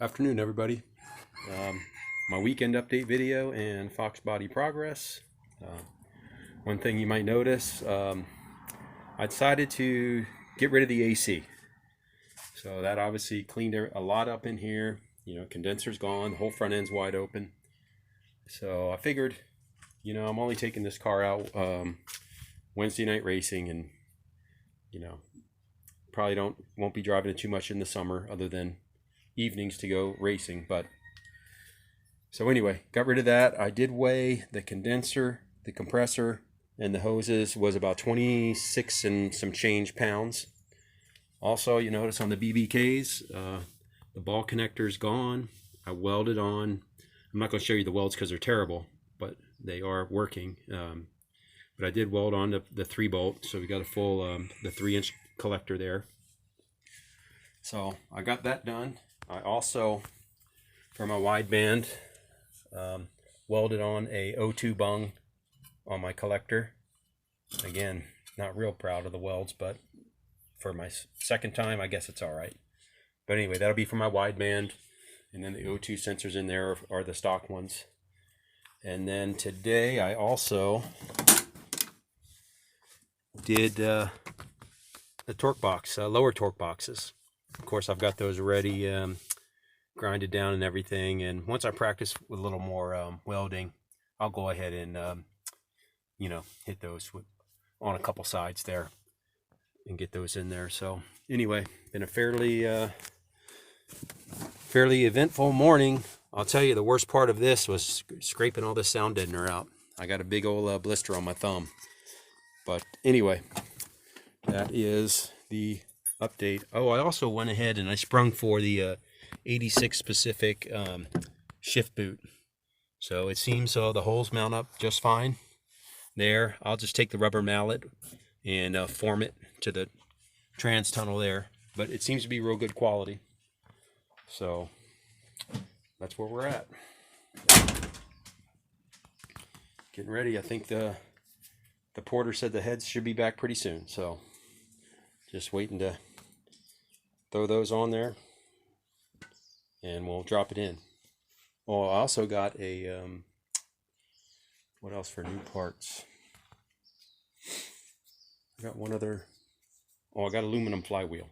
Afternoon, everybody. My weekend update video and foxbody progress. One thing you might notice, I decided to get rid of the AC. So that obviously cleaned a lot up in here. You know, condenser's gone, the whole front end's wide open. So I figured, you know, I'm only taking this car out Wednesday night racing, and you know, probably won't be driving it too much in the summer other than evenings to go racing. But so anyway, got rid of that. I did weigh the condenser, the compressor, and the hoses was about 26 and some change pounds. Also, you notice on the BBKs, the ball connector is gone. I welded on. I'm not going to show you the welds because they're terrible, but they are working. But I did weld on the 3-bolt, so we got a full the 3-inch collector there. So I got that done. I also, for my wideband, welded on a O2 bung on my collector. Again, not real proud of the welds, but for my second time, I guess it's all right. But anyway, that'll be for my wideband, and then the O2 sensors in there are the stock ones. And then today I also did the torque box, lower torque boxes. Of course, I've got those already grinded down and everything. And once I practice with a little more welding, I'll go ahead and, you know, hit those on a couple sides there and get those in there. So anyway, been a fairly eventful morning. I'll tell you, the worst part of this was scraping all this sound deadener out. I got a big old blister on my thumb. But anyway, that is the update. Oh, I also went ahead and I sprung for the 86 Pacific shift boot. So it seems the holes mount up just fine there. I'll just take the rubber mallet and form it to the trans tunnel there. But it seems to be real good quality. So that's where we're at. Getting ready. I think the porter said the heads should be back pretty soon. So just waiting to throw those on there, and we'll drop it in. Oh, I also got a, what else for new parts? I got one other, oh, I got aluminum flywheel.